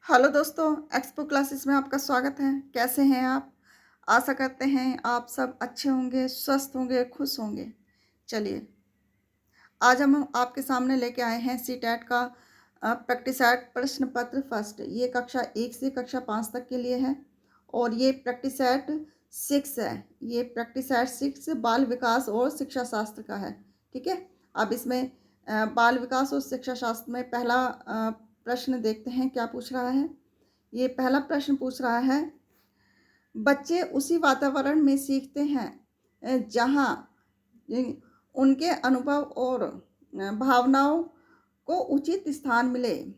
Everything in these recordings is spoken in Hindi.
हेलो दोस्तों, एक्सपो क्लासेस में आपका स्वागत है। कैसे हैं आप? आशा करते हैं आप सब अच्छे होंगे, स्वस्थ होंगे, खुश होंगे। चलिए, आज हम आपके सामने लेके आए हैं सीटेट का प्रैक्टिस सेट प्रश्न पत्र फर्स्ट। ये कक्षा 1 से कक्षा 5 तक के लिए है और ये प्रैक्टिस सेट 6 है। ये प्रैक्टिस सेट 6 बाल विकास और शिक्षा शास्त्र का है। ठीक है, अब इसमें बाल विकास और शिक्षा शास्त्र में पहला प्रश्न देखते हैं क्या पूछ रहा है। ये पहला प्रश्न पूछ रहा है, बच्चे उसी वातावरण में सीखते हैं जहाँ उनके अनुभव और भावनाओं को उचित स्थान मिले,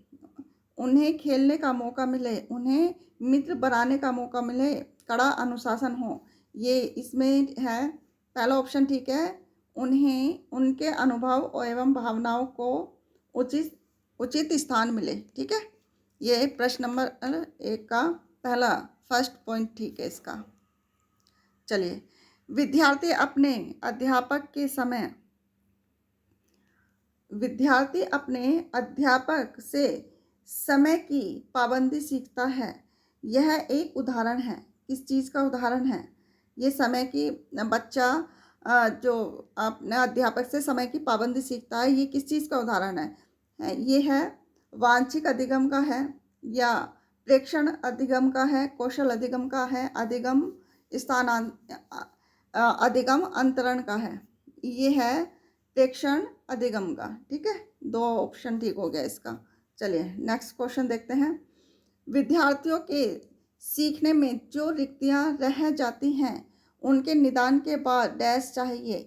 उन्हें खेलने का मौका मिले, उन्हें मित्र बनाने का मौका मिले, कड़ा अनुशासन हो। ये इसमें है पहला ऑप्शन। ठीक है, उन्हें उनके अनुभव एवं भावनाओं को उचित उचित स्थान मिले। ठीक है, ये प्रश्न नंबर 1 का पहला फर्स्ट पॉइंट ठीक है इसका। चलिए, विद्यार्थी अपने अध्यापक से समय की पाबंदी सीखता है। यह एक उदाहरण है। किस चीज़ का उदाहरण है? ये समय की बच्चा जो अपने अध्यापक से समय की पाबंदी सीखता है, ये किस चीज़ का उदाहरण है? ये है वांछिक अधिगम का है, या प्रेक्षण अधिगम का है, कौशल अधिगम का है, अधिगम अंतरण का है। ये है प्रेक्षण अधिगम का। ठीक है, 2 ऑप्शन ठीक हो गया इसका। चलिए नेक्स्ट क्वेश्चन देखते हैं। विद्यार्थियों के सीखने में जो रिक्तियां रह जाती हैं, उनके निदान के बाद डैश चाहिए।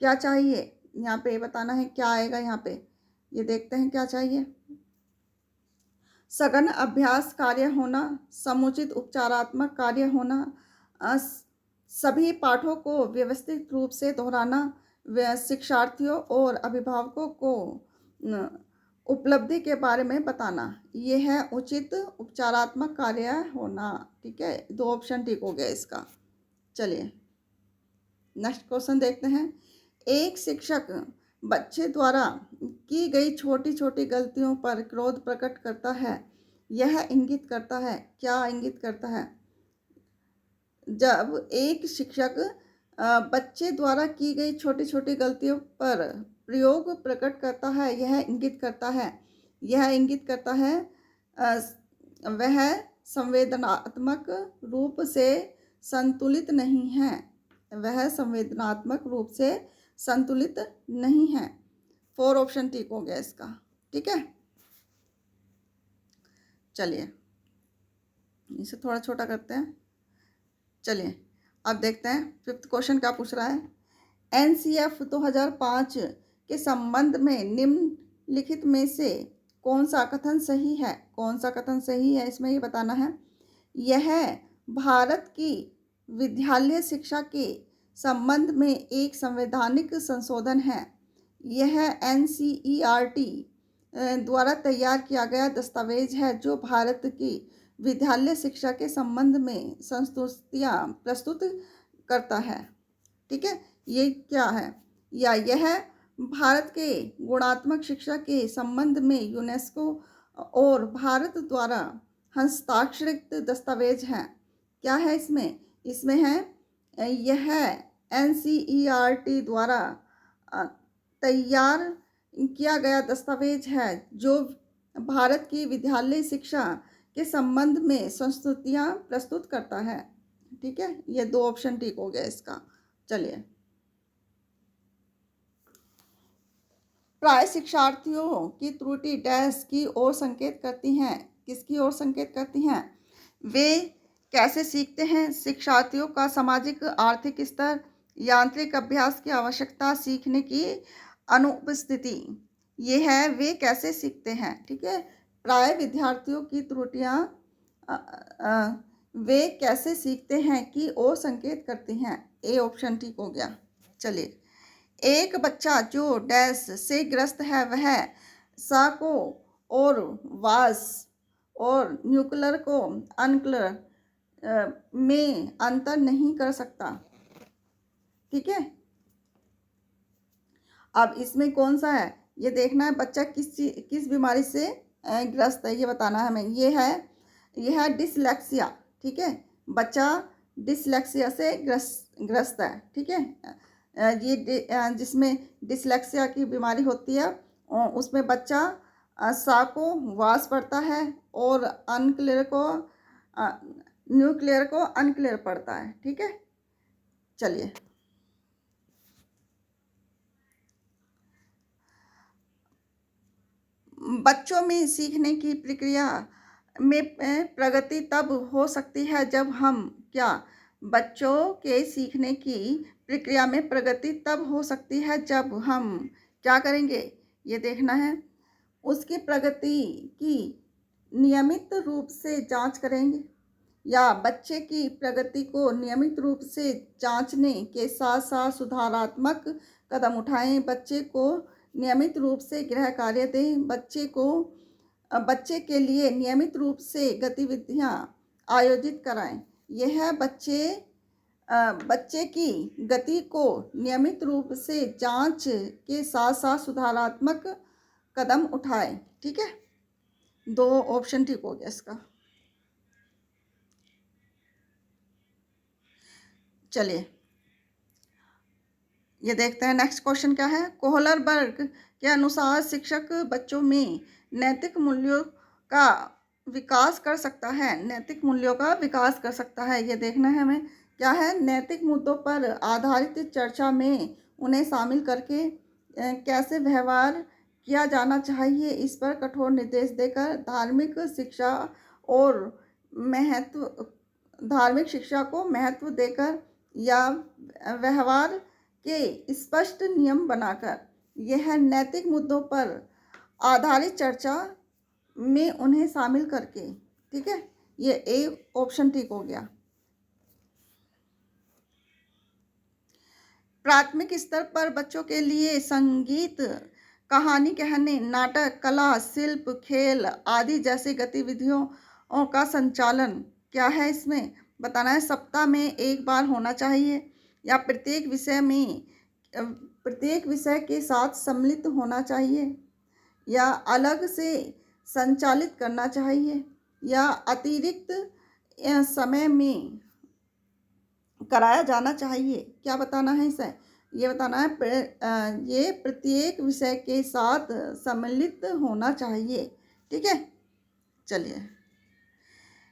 क्या चाहिए यहाँ पे बताना है, क्या आएगा यहाँ पे, ये देखते हैं क्या चाहिए। सघन अभ्यास कार्य होना, समुचित उपचारात्मक कार्य होना, सभी पाठों को व्यवस्थित रूप से दोहराना, शिक्षार्थियों और अभिभावकों को उपलब्धि के बारे में बताना। ये है उचित उपचारात्मक कार्य होना। ठीक है, 2 ऑप्शन ठीक हो गया इसका। चलिए नेक्स्ट क्वेश्चन देखते हैं। एक शिक्षक बच्चे द्वारा की गई छोटी छोटी गलतियों पर क्रोध प्रकट करता है। यह इंगित करता है, क्या इंगित करता है? जब एक शिक्षक बच्चे द्वारा की गई छोटी छोटी गलतियों पर प्रयोग प्रकट करता है, यह इंगित करता है वह संवेदनात्मक रूप से संतुलित नहीं है। वह संवेदनात्मक रूप से संतुलित नहीं है। 4 ऑप्शन ठीक हो गया इसका। ठीक है, चलिए इसे थोड़ा छोटा करते हैं। चलिए अब देखते हैं फिफ्थ क्वेश्चन क्या पूछ रहा है। एनसीएफ 2005 के संबंध में निम्नलिखित में से कौन सा कथन सही है? कौन सा कथन सही है इसमें ये बताना है। यह भारत की विद्यालय शिक्षा के संबंध में एक संवैधानिक संशोधन है। यह एनसीईआरटी द्वारा तैयार किया गया दस्तावेज है जो भारत की विद्यालय शिक्षा के संबंध में संस्तुतियाँ प्रस्तुत करता है। ठीक है, ये क्या है? या यह भारत के गुणात्मक शिक्षा के संबंध में यूनेस्को और भारत द्वारा हस्ताक्षरित दस्तावेज है। क्या है इसमें? इसमें है यह एनसीईआरटी द्वारा तैयार किया गया दस्तावेज है जो भारत की विद्यालय शिक्षा के संबंध में संस्तुतियाँ प्रस्तुत करता है। ठीक है, ये 2 ऑप्शन ठीक हो गया इसका। चलिए, प्राय शिक्षार्थियों की त्रुटि डैश की ओर संकेत करती हैं। किसकी ओर संकेत करती हैं? वे कैसे सीखते हैं? शिक्षार्थियों का सामाजिक आर्थिक स्तर, यांत्रिक अभ्यास की आवश्यकता, सीखने की अनुपस्थिति। ये है वे कैसे सीखते हैं। ठीक है, प्राय विद्यार्थियों की त्रुटियां वे कैसे सीखते हैं की ओर संकेत करती हैं। ए ऑप्शन ठीक हो गया। चलिए, एक बच्चा जो डैश से ग्रस्त है वह सा को और वास और न्यूक्लियर को अनक्लियर में अंतर नहीं कर सकता। ठीक है, अब इसमें कौन सा है ये देखना है। बच्चा किस बीमारी से ग्रस्त है ये बताना है हमें। ये है यह है डिसलेक्सिया, ठीक है। बच्चा डिसलेक्सिया से ग्रस्त है, ठीक है। जिसमें डिसलेक्सिया की बीमारी होती है उसमें बच्चा सा को वास पढ़ता है और अनक्लियर को न्यूक्लियर को अनक्लियर पढ़ता है, ठीक है। चलिए, बच्चों में सीखने की प्रक्रिया में प्रगति तब हो सकती है जब हम क्या, बच्चों के सीखने की प्रक्रिया में प्रगति तब हो सकती है जब हम क्या करेंगे, ये देखना है। उसकी प्रगति की नियमित रूप से जांच करेंगे, या बच्चे की प्रगति को नियमित रूप से जांचने के साथ साथ सुधारात्मक कदम उठाएं। बच्चे को नियमित रूप से गृह कार्य दें। बच्चे के लिए नियमित रूप से गतिविधियां आयोजित कराएं। यह बच्चे की गति को नियमित रूप से जांच के साथ साथ सुधारात्मक कदम उठाएं, ठीक है। 2 ऑप्शन ठीक हो गया इसका। चलिए, ये देखते हैं नेक्स्ट क्वेश्चन क्या है। कोहलरबर्ग के अनुसार शिक्षक बच्चों में नैतिक मूल्यों का विकास कर सकता है। नैतिक मूल्यों का विकास कर सकता है, ये देखना है हमें। क्या है, नैतिक मुद्दों पर आधारित चर्चा में उन्हें शामिल करके कैसे व्यवहार किया जाना चाहिए, इस पर कठोर निर्देश देकर धार्मिक शिक्षा को महत्व देकर या व्यवहार के स्पष्ट नियम बनाकर, यह नैतिक मुद्दों पर आधारित चर्चा में उन्हें शामिल करके, ठीक है। ये ए ऑप्शन ठीक हो गया। प्राथमिक स्तर पर बच्चों के लिए संगीत, कहानी कहने, नाटक, कला, शिल्प, खेल आदि जैसी गतिविधियों का संचालन क्या है, इसमें बताना है। सप्ताह में 1 बार होना चाहिए, या प्रत्येक विषय के साथ सम्मिलित होना चाहिए, या अलग से संचालित करना चाहिए, या अतिरिक्त समय में कराया जाना चाहिए। क्या बताना है इसे, ये बताना है ये प्रत्येक विषय के साथ सम्मिलित होना चाहिए, ठीक है। चलिए,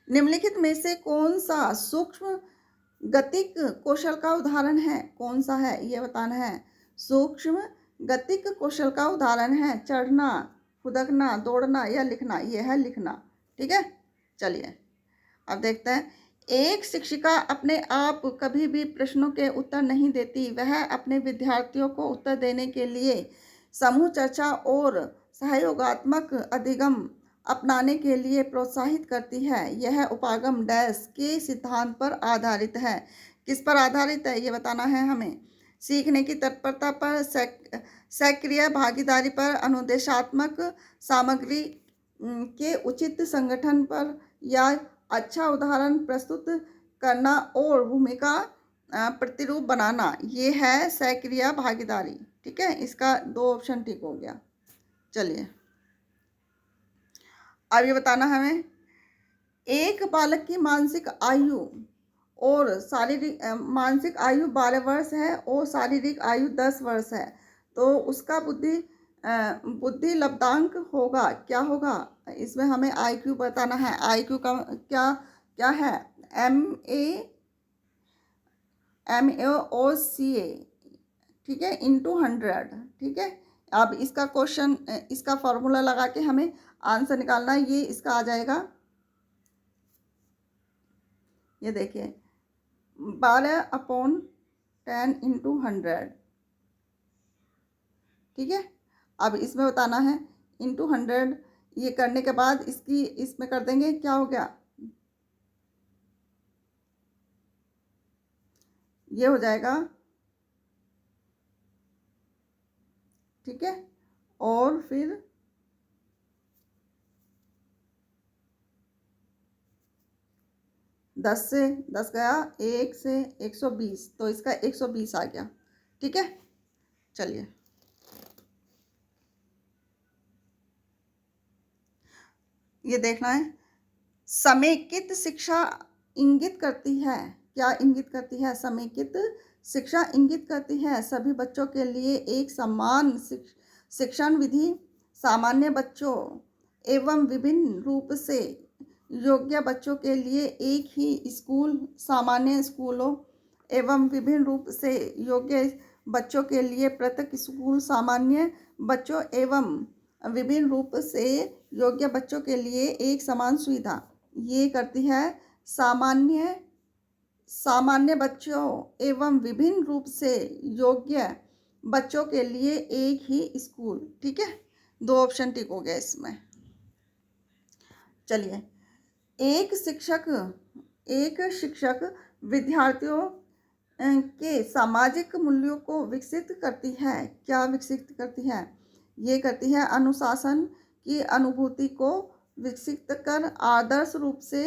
निम्नलिखित में से कौन सा सूक्ष्म गतिक कौशल का उदाहरण है, कौन सा है ये बताना है। सूक्ष्म गतिक कौशल का उदाहरण है चढ़ना, खुदकना, दौड़ना या लिखना। यह है लिखना, ठीक है। चलिए, अब देखते हैं। एक शिक्षिका अपने आप कभी भी प्रश्नों के उत्तर नहीं देती। वह अपने विद्यार्थियों को उत्तर देने के लिए समूह चर्चा और सहयोगात्मक अधिगम अपनाने के लिए प्रोत्साहित करती है। यह उपागम डैश के सिद्धांत पर आधारित है। किस पर आधारित है ये बताना है हमें। सीखने की तत्परता पर, सक्रिय भागीदारी पर, अनुदेशात्मक सामग्री के उचित संगठन पर, या अच्छा उदाहरण प्रस्तुत करना और भूमिका प्रतिरूप बनाना। ये है सक्रिय भागीदारी, ठीक है। इसका 2 ऑप्शन ठीक हो गया। चलिए, अब ये बताना हमें। एक बालक की मानसिक आयु 12 वर्ष है और शारीरिक आयु 10 वर्ष है, तो उसका बुद्धि लब्धांक होगा, क्या होगा। इसमें हमें IQ बताना है। IQ का क्या है, MAOCA, ठीक है, × 100, ठीक है। अब इसका क्वेश्चन, इसका फॉर्मूला लगा के हमें आंसर निकालना है। ये इसका आ जाएगा, ये देखिए, 12/10 × 100, ठीक है। अब इसमें बताना है × 100। ये करने के बाद इसमें कर देंगे, क्या हो गया, ये हो जाएगा, ठीक है। और फिर 10 से 10 गया, 1 से 120, तो इसका 120 आ गया, ठीक है। चलिए, ये देखना है। समेकित शिक्षा इंगित करती है, क्या इंगित करती है? समेकित शिक्षा इंगित करती है सभी बच्चों के लिए एक समान शिक्षण विधि, सामान्य बच्चों एवं विभिन्न रूप से योग्य बच्चों के लिए एक ही स्कूल, सामान्य स्कूलों एवं विभिन्न रूप से योग्य बच्चों के लिए पृथक स्कूल, सामान्य बच्चों एवं विभिन्न रूप से योग्य बच्चों के लिए एक समान सुविधा। ये करती है सामान्य बच्चों एवं विभिन्न रूप से योग्य बच्चों के लिए एक ही स्कूल। ठीक है, 2 ऑप्शन ठीक हो गया इसमें। चलिए, एक शिक्षक विद्यार्थियों के सामाजिक मूल्यों को विकसित करती है, क्या विकसित करती है? ये करती है अनुशासन की अनुभूति को विकसित कर, आदर्श रूप से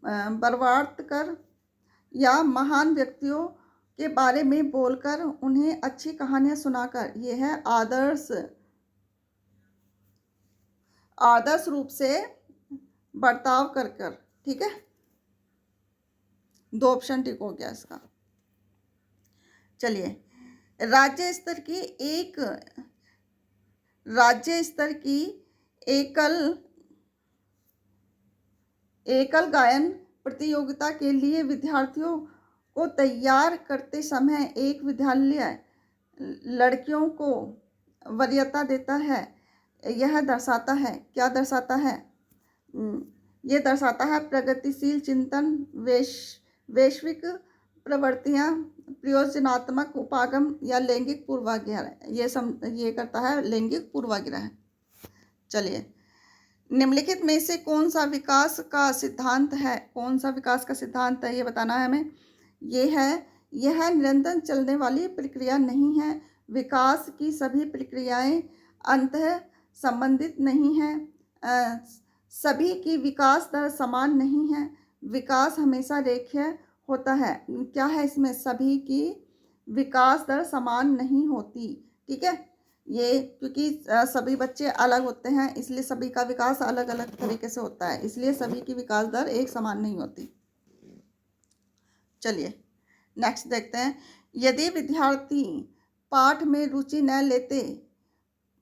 बर्बाद कर या महान व्यक्तियों के बारे में बोलकर, उन्हें अच्छी कहानियां सुनाकर। ये है आदर्श रूप से बर्ताव कर कर। ठीक है, 2 ऑप्शन ठीक हो गया इसका। चलिए, राज्य स्तर की एकल गायन प्रतियोगिता के लिए विद्यार्थियों को तैयार करते समय एक विद्यालय लड़कियों को वरीयता देता है। यह दर्शाता है, क्या दर्शाता है? ये दर्शाता है प्रगतिशील चिंतन, वैश्विक प्रवृत्तियाँ, प्रयोजनात्मक उपागम या लैंगिक पूर्वाग्रह। ये करता है लैंगिक पूर्वाग्रह। चलिए, निम्नलिखित में से कौन सा विकास का सिद्धांत है? कौन सा विकास का सिद्धांत है ये बताना है हमें। यह निरंतर चलने वाली प्रक्रिया नहीं है। विकास की सभी प्रक्रियाएं अंतः संबंधित नहीं हैं। सभी की विकास दर समान नहीं है। विकास हमेशा रेखीय होता है। क्या है इसमें? सभी की विकास दर समान नहीं होती। ठीक है, ये क्योंकि सभी बच्चे अलग होते हैं, इसलिए सभी का विकास अलग अलग तरीके से होता है, इसलिए सभी की विकास दर एक समान नहीं होती। चलिए, नेक्स्ट देखते हैं। यदि विद्यार्थी पाठ में रुचि न लेते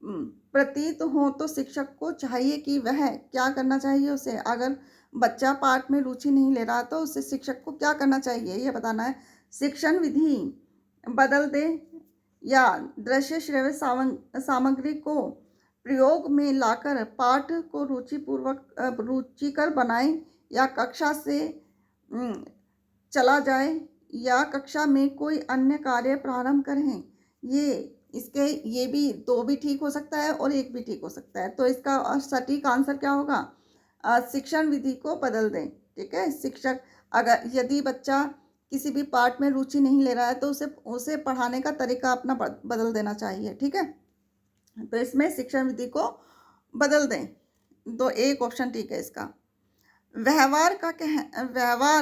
प्रतीत हो तो शिक्षक को चाहिए कि वह क्या करना चाहिए उसे। अगर बच्चा पाठ में रुचि नहीं ले रहा तो उसे शिक्षक को क्या करना चाहिए ये बताना है। शिक्षण विधि बदल दे या दृश्य श्रव्य सामग्री को प्रयोग में लाकर पाठ को रुचिकर बनाए, या कक्षा से चला जाए या कक्षा में कोई अन्य कार्य प्रारंभ करें। ये भी 2 भी ठीक हो सकता है और 1 भी ठीक हो सकता है। तो इसका सटीक आंसर क्या होगा? शिक्षण विधि को बदल दें। ठीक है, यदि बच्चा किसी भी पाठ में रुचि नहीं ले रहा है तो उसे पढ़ाने का तरीका अपना बदल देना चाहिए। ठीक है, तो इसमें शिक्षण विधि को बदल दें। तो 1 ऑप्शन ठीक है इसका। व्यवहार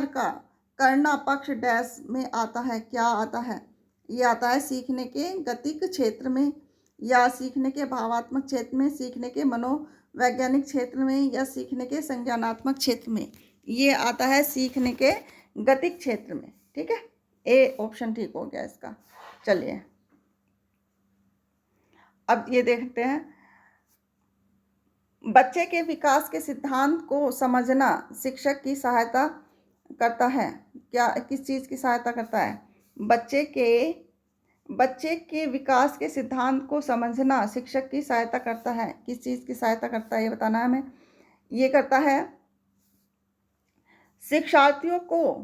का करना पक्ष डैश में आता है, क्या आता है? ये आता है सीखने के गतिक क्षेत्र में, या सीखने के भावात्मक क्षेत्र में, सीखने के मनोवैज्ञानिक क्षेत्र में, या सीखने के संज्ञानात्मक क्षेत्र में। ये आता है सीखने के गतिक क्षेत्र में। ठीक है, ए ऑप्शन ठीक हो गया इसका। चलिए, अब ये देखते हैं। बच्चे के विकास के सिद्धांत को समझना शिक्षक की सहायता करता है। क्या, किस चीज़ की सहायता करता है? बच्चे के विकास के सिद्धांत को समझना शिक्षक की सहायता करता है। किस चीज़ की सहायता करता है ये बताना है हमें। ये करता है शिक्षार्थियों को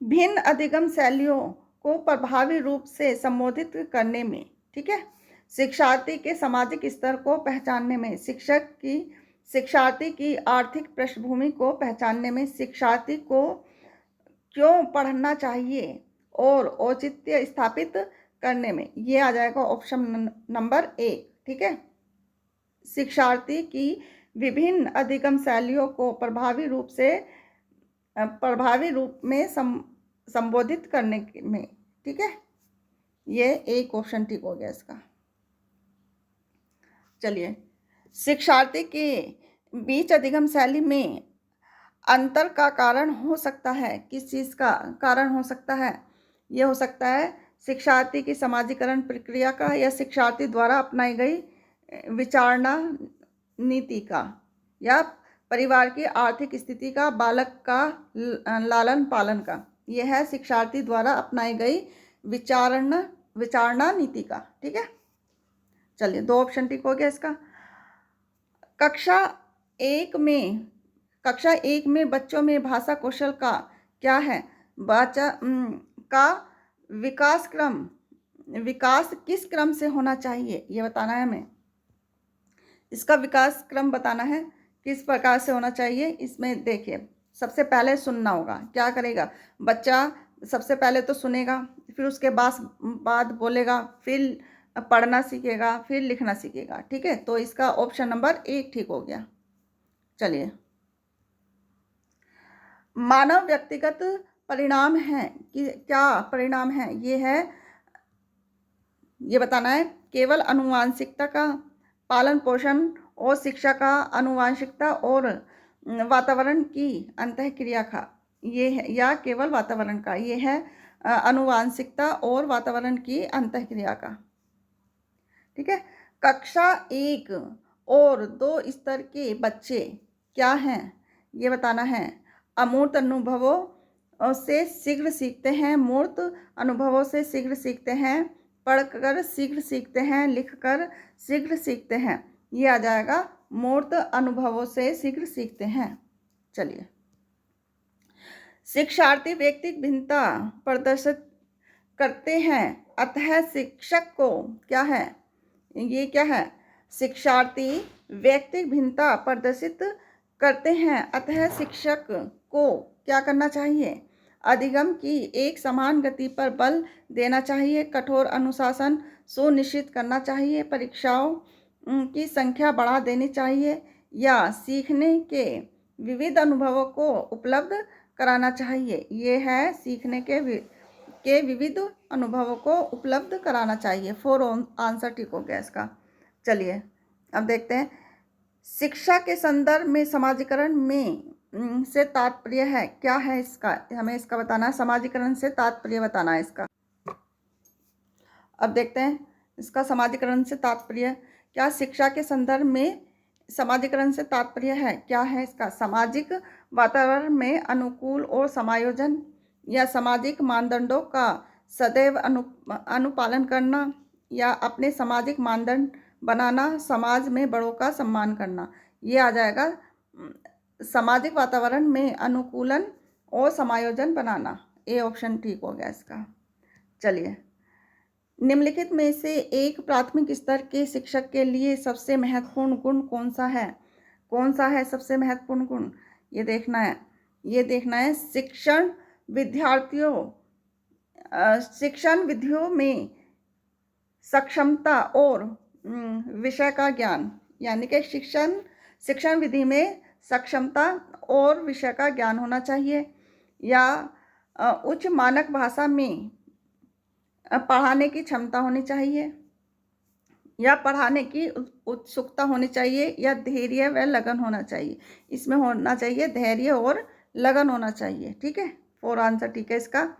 भिन्न अधिगम शैलियों को प्रभावी रूप से संबोधित करने में। ठीक है, शिक्षार्थी के सामाजिक स्तर को पहचानने में, शिक्षार्थी की आर्थिक पृष्ठभूमि को पहचानने में, शिक्षार्थी को क्यों पढ़ना चाहिए और औचित्य स्थापित करने में। ये आ जाएगा ऑप्शन नंबर 1। ठीक है, शिक्षार्थी की विभिन्न अधिगम शैलियों को प्रभावी रूप में संबोधित करने में। ठीक है, ये 1 ऑप्शन ठीक हो गया इसका। चलिए, शिक्षार्थी के बीच अधिगम शैली में अंतर का कारण हो सकता है? किस चीज़ का कारण हो सकता है? ये हो सकता है शिक्षार्थी की समाजीकरण प्रक्रिया का या शिक्षार्थी द्वारा अपनाई गई विचारणा नीति का या परिवार की आर्थिक स्थिति का, बालक का लालन पालन का। यह है शिक्षार्थी द्वारा अपनाई गई विचारणा नीति का। ठीक है, चलिए 2 ऑप्शन ठीक हो गया इसका। कक्षा एक में बच्चों में भाषा कौशल का क्या है? का विकास किस क्रम से होना चाहिए, ये बताना है हमें। इसका विकास क्रम बताना है किस प्रकार से होना चाहिए। इसमें देखिए, सबसे पहले सुनना होगा। क्या करेगा बच्चा? सबसे पहले तो सुनेगा, फिर उसके बाद बोलेगा, फिर पढ़ना सीखेगा, फिर लिखना सीखेगा। ठीक है, तो इसका ऑप्शन नंबर 1 ठीक हो गया। चलिए, मानव व्यक्तिगत परिणाम है कि क्या परिणाम है? ये बताना है। केवल आनुवांशिकता का, पालन पोषण और शिक्षा का, आनुवांशिकता और वातावरण की अंतःक्रिया का, ये है, या केवल वातावरण का? ये है आनुवांशिकता और वातावरण की अंतःक्रिया का। ठीक है, कक्षा 1 और 2 स्तर के बच्चे क्या हैं, ये बताना है। अमूर्त अनुभवों से शीघ्र सीखते हैं, मूर्त अनुभवों से शीघ्र सीखते हैं, पढ़कर शीघ्र सीखते हैं, लिखकर शीघ्र सीखते हैं। ये आ जाएगा मूर्त अनुभवों से शीघ्र सीखते हैं। चलिए, शिक्षार्थी व्यक्तिगत भिन्नता प्रदर्शित करते हैं, अतः शिक्षक को क्या है? ये क्या है? शिक्षार्थी व्यक्तिगत भिन्नता प्रदर्शित करते हैं, अतः शिक्षक को क्या करना चाहिए? अधिगम की एक समान गति पर बल देना चाहिए, कठोर अनुशासन सुनिश्चित करना चाहिए, परीक्षाओं की संख्या बढ़ा देनी चाहिए, या सीखने के विविध अनुभवों को उपलब्ध कराना चाहिए। ये है सीखने के विविध अनुभवों को उपलब्ध कराना चाहिए। 4 आंसर ठीक हो गया इसका। चलिए, अब देखते हैं शिक्षा के संदर्भ में समाजीकरण में से तात्पर्य है। क्या है इसका? हमें इसका बताना है। समाजीकरण से तात्पर्य बताना है इसका। अब देखते हैं इसका समाजीकरण से तात्पर्य क्या। शिक्षा के संदर्भ में समाजीकरण से तात्पर्य है, क्या है इसका? सामाजिक वातावरण में अनुकूल और समायोजन या सामाजिक मानदंडों का सदैव अनुपालन करना, या अपने सामाजिक मानदंड बनाना, समाज में बड़ों का सम्मान करना। ये आ जाएगा सामाजिक वातावरण में अनुकूलन और समायोजन बनाना। ए ऑप्शन ठीक हो गया इसका। चलिए, निम्नलिखित में से एक प्राथमिक स्तर के शिक्षक के लिए सबसे महत्वपूर्ण गुण कौन सा है? कौन सा है सबसे महत्वपूर्ण गुण? ये देखना है। शिक्षण विधियों में सक्षमता और विषय का ज्ञान, यानी कि शिक्षण विधि में सक्षमता और विषय का ज्ञान होना चाहिए, या उच्च मानक भाषा में पढ़ाने की क्षमता होनी चाहिए, या पढ़ाने की उत्सुकता होनी चाहिए, या धैर्य व लगन होना चाहिए। इसमें होना चाहिए धैर्य और लगन होना चाहिए। ठीक है, 4 आंसर ठीक है इसका।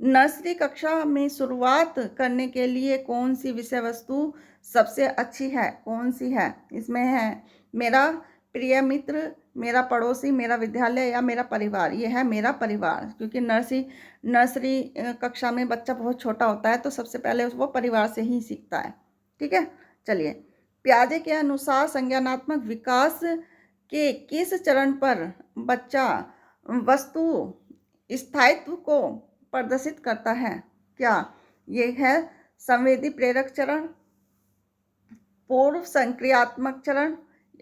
नर्सरी कक्षा में शुरुआत करने के लिए कौन सी विषय वस्तु सबसे अच्छी है? कौन सी है? इसमें है मेरा प्रिय मित्र, मेरा पड़ोसी, मेरा विद्यालय, या मेरा परिवार। ये है मेरा परिवार, क्योंकि नर्सरी कक्षा में बच्चा बहुत छोटा होता है, तो सबसे पहले वो परिवार से ही सीखता है। ठीक है, चलिए, पियाजे के अनुसार संज्ञानात्मक विकास के किस चरण पर बच्चा वस्तु स्थायित्व को प्रदर्शित करता है? क्या ये है संवेदी प्रेरक चरण, पूर्व संक्रियात्मक चरण,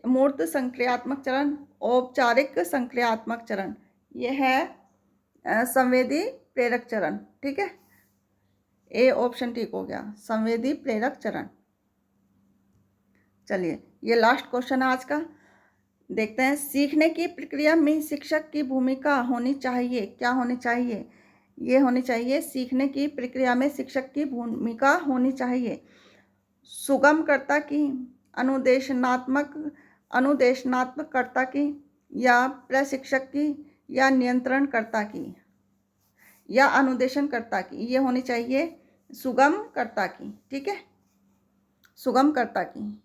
मूर्त संक्रियात्मक चरण, औपचारिक संक्रियात्मक चरण? ये है संवेदी प्रेरक चरण। ठीक है, ए ऑप्शन ठीक हो गया, संवेदी प्रेरक चरण। चलिए, ये लास्ट क्वेश्चन है आज का। देखते हैं, सीखने की प्रक्रिया में शिक्षक की भूमिका होनी चाहिए। क्या होनी चाहिए? ये होनी चाहिए, सीखने की प्रक्रिया में शिक्षक की भूमिका होनी चाहिए सुगमकर्ता की, अनुदेशनात्मक अनुदेशनात्मककर्ता की या प्रशिक्षक की या नियंत्रणकर्ता की या अनुदेशनकर्ता की? ये होनी चाहिए सुगमकर्ता की। ठीक है, सुगमकर्ता की,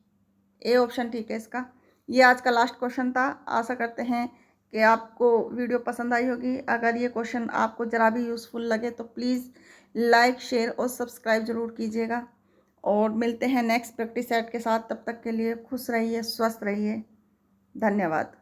ए ऑप्शन ठीक है इसका। ये आज का लास्ट क्वेश्चन था। आशा करते हैं कि आपको वीडियो पसंद आई होगी। अगर ये क्वेश्चन आपको ज़रा भी यूज़फुल लगे तो प्लीज़ लाइक, शेयर और सब्सक्राइब ज़रूर कीजिएगा। और मिलते हैं नेक्स्ट प्रैक्टिस सेट के साथ। तब तक के लिए खुश रहिए, स्वस्थ रहिए। धन्यवाद।